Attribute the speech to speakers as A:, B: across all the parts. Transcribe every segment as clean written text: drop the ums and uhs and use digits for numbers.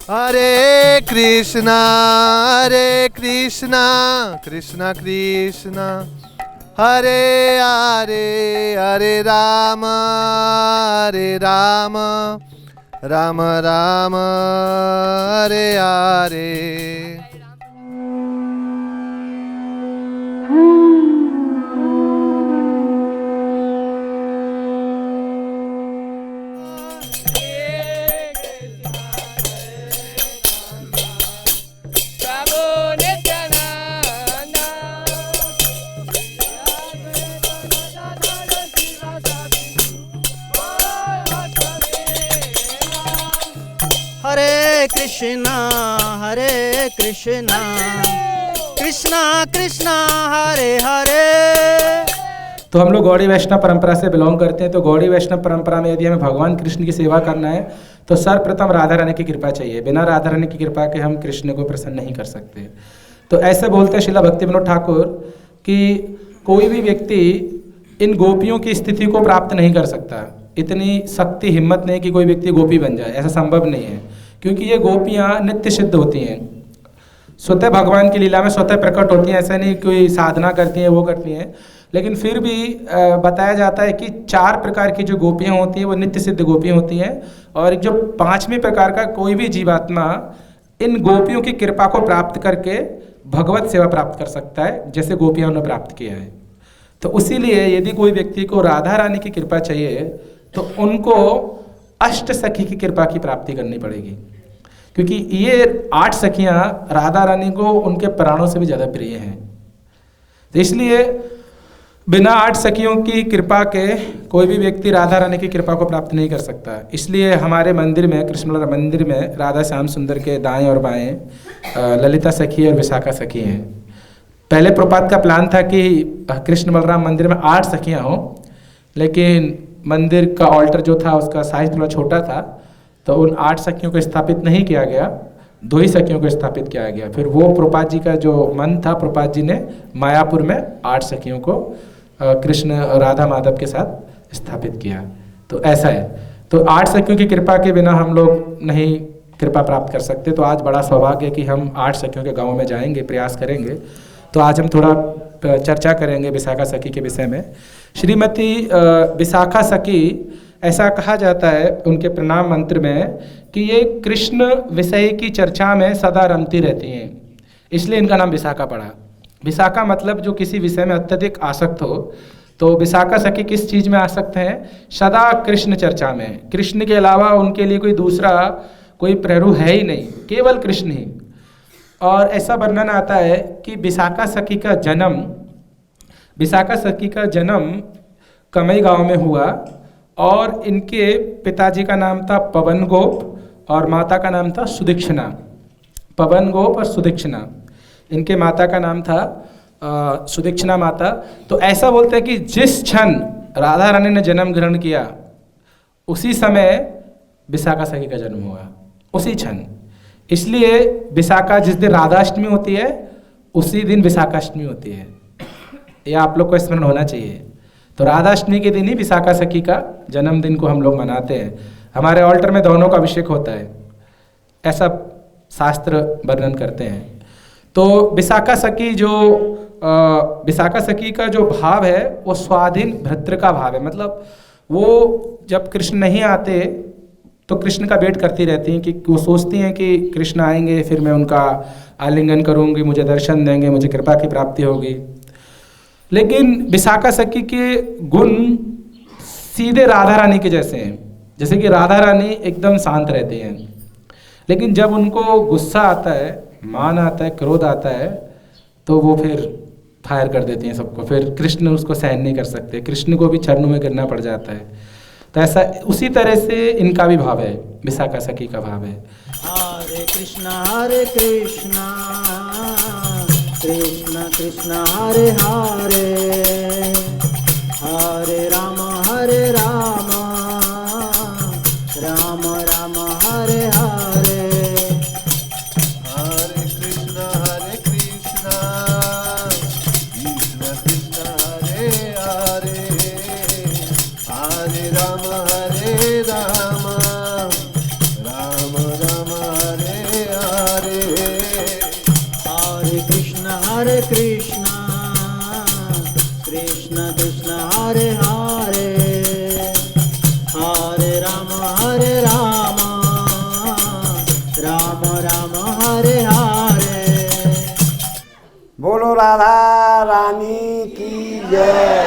A: Hare Krishna, Krishna Krishna, Hare Hare, Hare Rama, Rama Rama, Hare Hare.
B: Hare Krishna, Krishna Krishna, Hare Hare।
C: तो हम लोग गौड़ी वैष्णव परंपरा से belong करते हैं। तो गौड़ी वैष्णव परंपरा में यदि हमें भगवान कृष्ण की सेवा करना है तो सर्वप्रथम राधा रानी की कृपा चाहिए। बिना राधा रानी की कृपा के हम कृष्ण को प्रसन्न नहीं कर सकते। तो ऐसे बोलते हैं श्रीला भक्ति विनोद ठाकुर कि कोई भी व्यक्ति इन गोपियों की स्थिति को प्राप्त नहीं कर सकता। इतनी शक्ति हिम्मत नहीं कि कोई व्यक्ति गोपी बन जाए, ऐसा संभव नहीं है, क्योंकि ये गोपियाँ नित्य सिद्ध होती हैं, स्वतः भगवान की लीला में स्वतः प्रकट होती हैं। ऐसा नहीं कोई साधना करती हैं वो करती हैं, लेकिन फिर भी बताया जाता है कि 4 प्रकार की जो गोपियाँ होती हैं वो नित्य सिद्ध गोपियाँ होती हैं, और जो 5वें प्रकार का कोई भी जीवात्मा इन गोपियों की कृपा को प्राप्त करके भगवत सेवा प्राप्त कर सकता है, जैसे गोपियाँ ने प्राप्त किया है। तो इसीलिए यदि कोई व्यक्ति को राधा रानी की कृपा चाहिए तो उनको अष्ट सखी की कृपा की प्राप्ति करनी पड़ेगी, क्योंकि ये 8 सखियाँ राधा रानी को उनके प्राणों से भी ज़्यादा प्रिय हैं। तो इसलिए बिना 8 सखियों की कृपा के कोई भी व्यक्ति राधा रानी की कृपा को प्राप्त नहीं कर सकता। इसलिए हमारे मंदिर में, कृष्ण मंदिर में, राधा श्याम सुंदर के दाएं और बाएं ललिता सखी और विशाखा सखी हैं। पहले प्रपात का प्लान था कि कृष्ण बलराम मंदिर में 8 सखियाँ हों, लेकिन मंदिर का ऑल्टर जो था उसका साइज थोड़ा छोटा था, तो उन 8 सखियों को स्थापित नहीं किया गया, 2 ही सखियों को स्थापित किया गया। फिर वो प्रपात जी का जो मन था, प्रपात जी ने मायापुर में 8 सखियों को कृष्ण राधा माधव के साथ स्थापित किया। तो ऐसा है, तो 8 सखियों की कृपा के बिना हम लोग नहीं कृपा प्राप्त कर सकते। तो आज बड़ा सौभाग्य है कि हम 8 सखियों के गाँव में जाएंगे, प्रयास करेंगे। तो आज हम थोड़ा चर्चा करेंगे विशाखा सखी के विषय में। श्रीमती विशाखा सखी, ऐसा कहा जाता है उनके प्रणाम मंत्र में कि ये कृष्ण विषय की चर्चा में सदा रमती रहती हैं, इसलिए इनका नाम विशाखा पड़ा। विशाखा मतलब जो किसी विषय में अत्यधिक आसक्त हो। तो विशाखा सखी किस चीज़ में आसक्त हैं? सदा कृष्ण चर्चा में। कृष्ण के अलावा उनके लिए कोई दूसरा कोई प्रभु है ही नहीं, केवल कृष्ण ही। और ऐसा वर्णन आता है कि विशाखा सखी का जन्म कमई गांव में हुआ, और इनके पिताजी का नाम था पवन गोप और माता का नाम था सुदीक्षणा। पवन गोप और सुदीक्षणा, इनके माता का नाम था सुदीक्षणा माता। तो ऐसा बोलते हैं कि जिस क्षण राधा रानी ने जन्म ग्रहण किया उसी समय विशाखा सखी का जन्म हुआ, उसी क्षण। इसलिए विशाखा जिस दिन राधाष्टमी होती है उसी दिन विशाखाष्टमी होती है, यह आप लोग को स्मरण होना चाहिए। तो राधाष्टमी के दिन ही विशाखा सखी का जन्मदिन को हम लोग मनाते हैं। हमारे ऑल्टर में दोनों का अभिषेक होता है, ऐसा शास्त्र वर्णन करते हैं। तो विशाखा सखी का जो भाव है वो स्वाधीन भ्रातृ का भाव है। मतलब वो जब कृष्ण नहीं आते तो कृष्ण का वेट करती रहती हैं, कि वो सोचती हैं कि कृष्ण आएंगे, फिर मैं उनका आलिंगन करूंगी, मुझे दर्शन देंगे, मुझे कृपा की प्राप्ति होगी। लेकिन विशाखा सखी के गुण सीधे राधा रानी के जैसे हैं। जैसे कि राधा रानी एकदम शांत रहती हैं, लेकिन जब उनको गुस्सा आता है, मान आता है, क्रोध आता है, तो वो फिर फायर कर देती हैं सबको। फिर कृष्ण उसको सहन नहीं कर सकते, कृष्ण को भी चरणों में गिरना पड़ जाता है। तो ऐसा उसी तरह से इनका भी भाव है, विशाखा सखी का भाव है।
B: हरे कृष्णा कृष्ण कृष्ण हरे हरे, हरे राम राम राम हरे हरे।
A: Hare Krishna, कृष्ण कृष्ण हरे हरे, हरे राम राम राम हरे
B: हरे कृष्ण कृष्ण कृष्ण हरे हरे हरे राम राम राम हरे हरे।
D: बोलो राधा रानी की जय।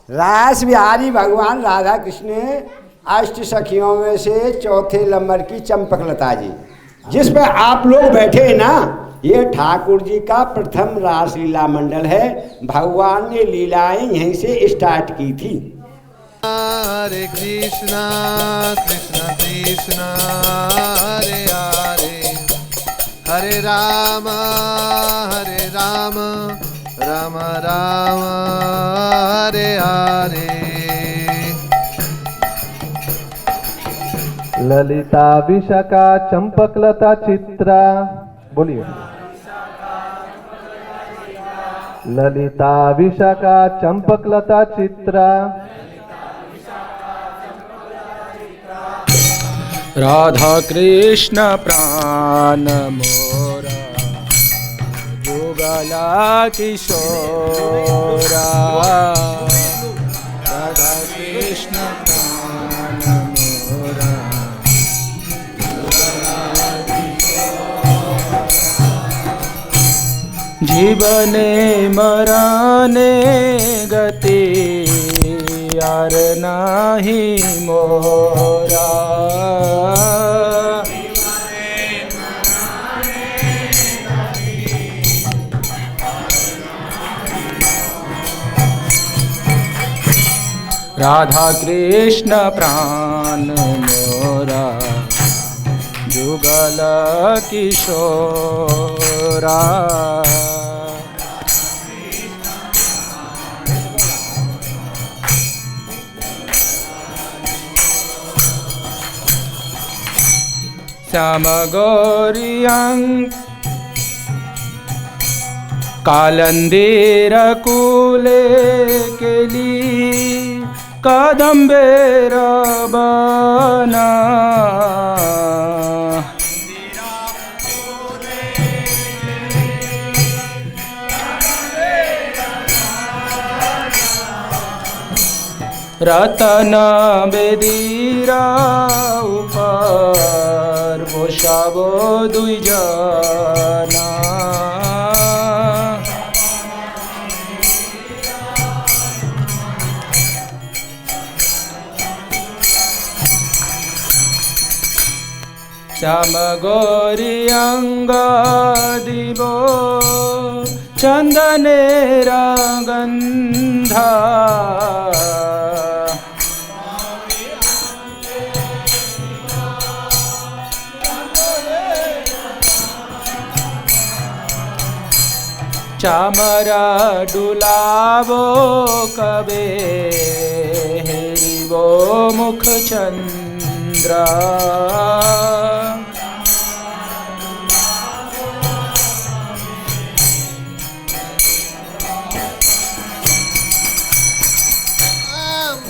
D: रास बिहारी भगवान राधा कृष्ण अष्ट सखियों में से चौथे नंबर की चंपकलता जी, जिस पर आप लोग बैठे हैं ना, ये ठाकुर जी का प्रथम रासलीला मंडल है। भगवान ने लीलाएं यहीं से स्टार्ट की थी।
A: हरे कृष्णा कृष्णा कृष्णा हरे हरे हरे राम राम राम हरे हरे। ललिता विशाखा चंपकलता चित्रा, बोलिए। ललिता विशाखा चंपकलता चित्रा,
C: राधा कृष्ण प्राण मोरा जुगला किशोरा। राधा कृष्ण प्राण मोरा जीवने मराने गति यार नाही मोरा। राधा कृष्ण प्राण मोरा जुगल किशोरा। श्याम गौरियं कालंदेर कूले केली कादंबेर बना। रतन बेदीरा ऊपर बोशाबो दुई जना। श्याम गौरी अंग दिवो चंदनेरा गंधा। चामरा डुलावो कबे हेरिवो मुख चंद्रा।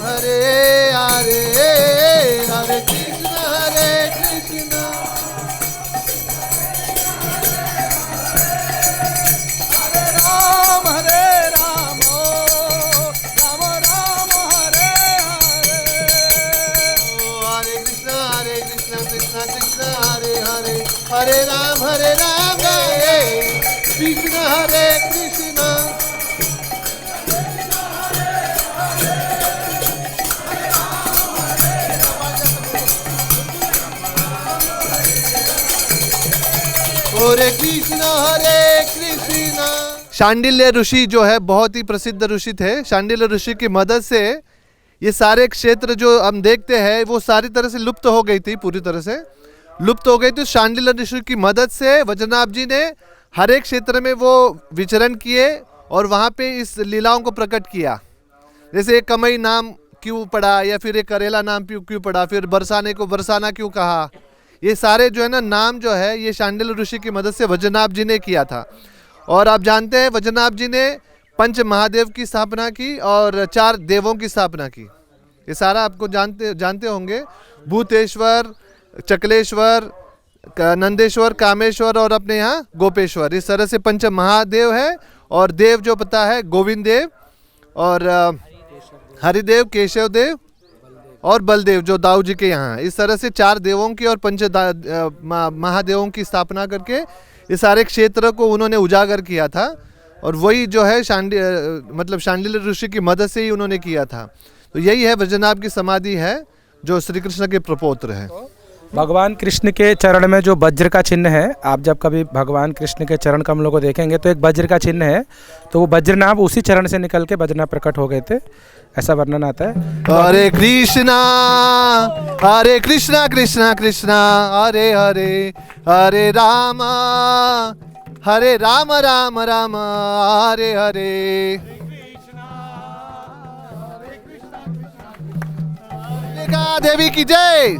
A: हरे हरे हरे कृष्ण राम राम राम हरे हरे। हरे कृष्ण कृष्ण कृष्ण हरे हरे हरे राम कृष्ण हरे कृष्ण। हरे कृष्ण शांडिल्य ऋषि जो है बहुत ही प्रसिद्ध ऋषि थे। शांडिल्य ऋषि की मदद से ये सारे क्षेत्र जो हम देखते हैं वो सारी तरह से लुप्त हो गई थी, पूरी तरह से लुप्त हो गई थी। शांडिल्य ऋषि की मदद से वज्रनाभ जी ने हर एक क्षेत्र में वो विचरण किए और वहाँ पे इस लीलाओं को प्रकट किया। जैसे एक कमई नाम क्यों पड़ा, या फिर एक करेला नाम क्यों पड़ा, फिर बरसाने को बरसाना क्यों कहा, ये सारे जो है ना नाम जो है ये शांडिल्य ऋषि की मदद से वज्रनाभ जी ने किया था। और आप जानते हैं वज्रनाभ जी ने पंच महादेव की स्थापना की और 4 देवों की स्थापना की। ये सारा आपको जानते होंगे। भूतेश्वर, चकलेश्वर, नंदेश्वर, कामेश्वर और अपने यहाँ गोपेश्वर, इस तरह से पंच महादेव है। और देव जो पता है गोविंद देव और हरिदेव, केशव देव और बलदेव जो दाऊ जी के यहाँ है। इस तरह से 4 देवों की और महादेवों की स्थापना करके इस सारे क्षेत्र को उन्होंने उजागर किया था। और वही जो है शांडिल्य ऋषि की मदद से ही उन्होंने किया था। तो यही है वज्रनाभ की समाधि है जो श्री कृष्ण के प्रपौत्र है।
C: भगवान कृष्ण के चरण में जो वज्र का चिन्ह है, आप जब कभी भगवान कृष्ण के चरण कमलों को देखेंगे तो एक वज्र का चिन्ह है, तो वो वज्रनाभ उसी चरण से निकल के वज्रनाभ प्रकट हो गए थे, ऐसा वर्णन आता है।
A: हरे कृष्णा कृष्णा कृष्णा हरे हरे, हरे राम राम राम हरे हरे। देवी की जय।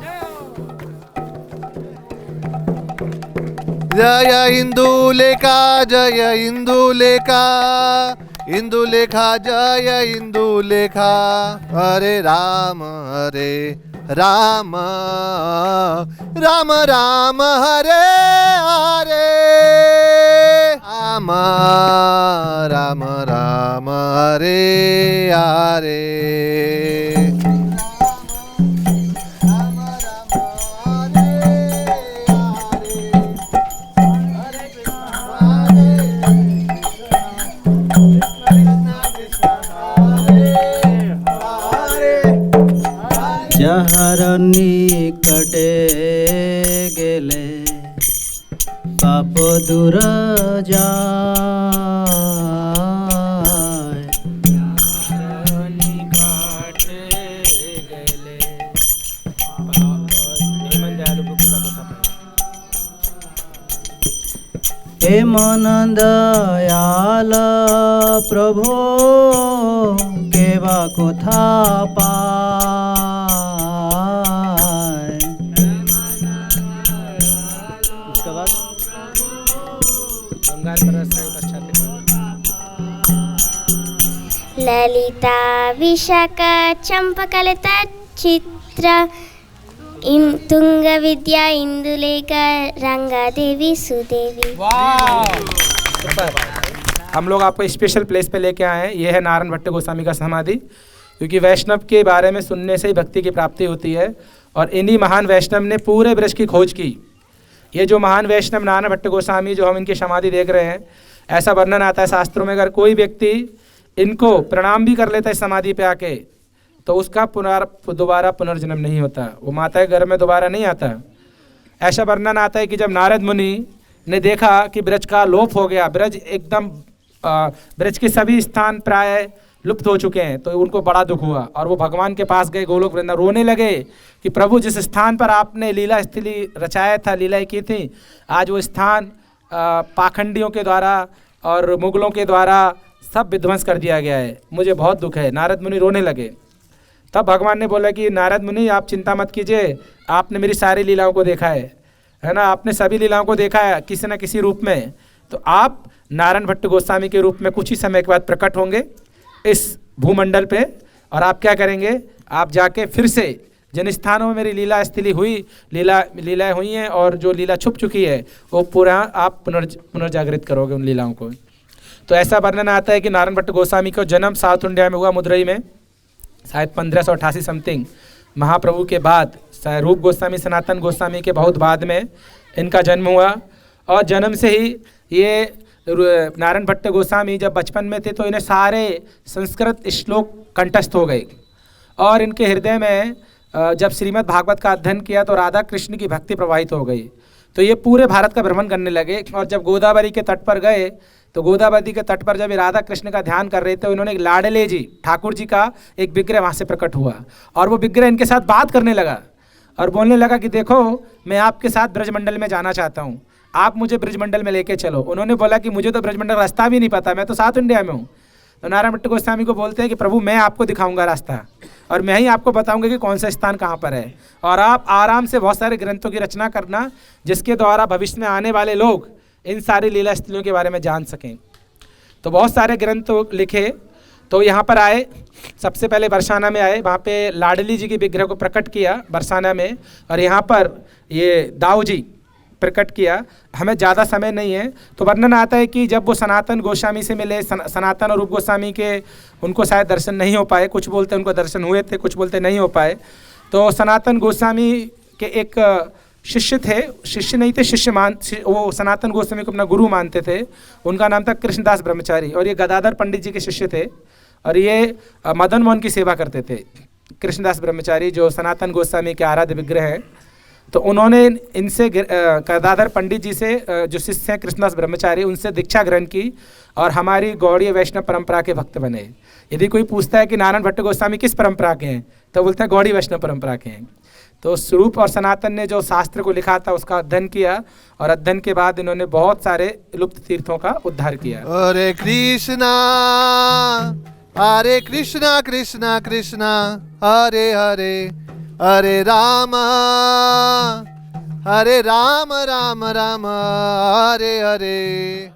A: जय इंदुलेखा, जय इंदुलेखा, इंदुलेखा जय इंदुलेखा। हरे राम राम राम हरे हरे, राम राम हरे हरे।
B: যাহার নিকটে গেলে পাপ দূর যায়। হে মন দয়াল প্রভু কেবা কোথা পায়। उसके बाद
E: ललिता विशाखा चंपकलता चित्र तुंग विद्या इंदुलेखा रंगा देवी सुदेवी।
C: हम लोग आपको स्पेशल प्लेस पे लेके आए हैं। ये है नारायण भट्ट गोस्वामी का समाधि, क्योंकि वैष्णव के बारे में सुनने से ही भक्ति की प्राप्ति होती है। और इन्हीं महान वैष्णव ने पूरे ब्रज की खोज की। ये जो महान वैष्णव नारायण भट्ट गोस्वामी जो हम इनकी समाधि देख रहे हैं, ऐसा वर्णन आता है शास्त्रों में, अगर कोई व्यक्ति इनको प्रणाम भी कर लेता है समाधि पे आके, तो उसका दोबारा पुनर्जन्म नहीं होता, वो माता के घर में दोबारा नहीं आता। ऐसा वर्णन आता है कि जब नारद मुनि ने देखा कि ब्रज का लोप हो गया, ब्रज एकदम ब्रज के सभी स्थान प्राय लुप्त हो चुके हैं, तो उनको बड़ा दुख हुआ और वो भगवान के पास गए, गोलोक वृंदावन, रोने लगे कि प्रभु जिस स्थान पर आपने लीला स्थली रचाया था, लीलाएं की थी, आज वो स्थान पाखंडियों के द्वारा और मुगलों के द्वारा सब विध्वंस कर दिया गया है, मुझे बहुत दुख है। नारद मुनि रोने लगे। तब भगवान ने बोला कि नारद मुनि आप चिंता मत कीजिए, आपने मेरी सारी लीलाओं को देखा है ना, आपने सभी लीलाओं को देखा है किसी न किसी रूप में, तो आप नारायण भट्ट गोस्वामी के रूप में कुछ ही समय के बाद प्रकट होंगे इस भूमंडल पे। और आप क्या करेंगे, आप जाके फिर से जिन स्थानों में मेरी लीला स्थली हुई, लीलाएँ हुई हैं और जो लीला छुप चुकी है, वो पूरा आप पुनर्जागृत करोगे उन लीलाओं को। तो ऐसा वर्णन आता है कि नारायण भट्ट गोस्वामी का जन्म साउथ इंडिया में हुआ, मदुरई में, शायद 1588 समथिंग, महाप्रभु के बाद, शायद रूप गोस्वामी सनातन गोस्वामी के बहुत बाद में इनका जन्म हुआ। और जन्म से ही ये नारायण भट्ट गोस्वामी जब बचपन में थे तो इन्हें सारे संस्कृत श्लोक कंठस्थ हो गए। और इनके हृदय में जब श्रीमद् भागवत का अध्ययन किया तो राधा कृष्ण की भक्ति प्रवाहित हो गई। तो ये पूरे भारत का भ्रमण करने लगे। और जब गोदावरी के तट पर गए तो गोदावरी के तट पर जब राधा कृष्ण का ध्यान कर रहे थे, उन्होंने लाडले जी ठाकुर जी का एक विग्रह वहाँ से प्रकट हुआ और वो विग्रह इनके साथ बात करने लगा और बोलने लगा कि देखो मैं आपके साथ ब्रजमंडल में जाना चाहता हूँ, आप मुझे ब्रजमंडल में लेके चलो। उन्होंने बोला कि मुझे तो ब्रजमंडल रास्ता भी नहीं पता, मैं तो साउथ इंडिया में हूँ। तो नारायण भट्ट गोस्वामी को बोलते हैं कि प्रभु मैं आपको दिखाऊंगा रास्ता और मैं ही आपको बताऊंगा कि कौन सा स्थान कहाँ पर है, और आप आराम से बहुत सारे ग्रंथों की रचना करना जिसके द्वारा भविष्य में आने वाले लोग इन सारी लीला स्थलियों के बारे में जान सकें। तो बहुत सारे ग्रंथ लिखे। तो यहाँ पर आए, सबसे पहले बरसाना में आए, वहाँ पे लाडली जी की विग्रह को प्रकट किया बरसाना में। और यहाँ पर ये दाऊ जी प्रकट किया। हमें ज़्यादा समय नहीं है, तो वर्णन आता है कि जब वो सनातन गोस्वामी से मिले, सनातन और रूप गोस्वामी के उनको शायद दर्शन नहीं हो पाए, कुछ बोलते उनको दर्शन हुए थे, कुछ बोलते नहीं हो पाए। तो सनातन गोस्वामी के एक शिष्य थे, शिष्य नहीं थे, वो सनातन गोस्वामी को अपना गुरु मानते थे। उनका नाम था कृष्णदास ब्रह्मचारी, और ये गदाधर पंडित जी के शिष्य थे, और ये मदन मोहन की सेवा करते थे। कृष्णदास ब्रह्मचारी जो सनातन गोस्वामी के आराध्य विग्रह हैं, तो उन्होंने इनसे गदाधर पंडित जी से, जो शिष्य हैं कृष्णदास ब्रह्मचारी, उनसे दीक्षा ग्रहण की और हमारी गौड़ीय वैष्णव परंपरा के भक्त बने। यदि कोई पूछता है कि नारायण भट्ट गोस्वामी किस परंपरा के हैं, तो बोलते हैं गौड़ी वैष्णव परंपरा के हैं। तो स्वरूप और सनातन ने जो शास्त्र को लिखा था उसका अध्ययन किया, और अध्ययन के बाद इन्होंने बहुत सारे लुप्त तीर्थों का उद्धार किया।
A: हरे कृष्णा कृष्णा कृष्णा हरे हरे, हरे राम राम राम हरे हरे।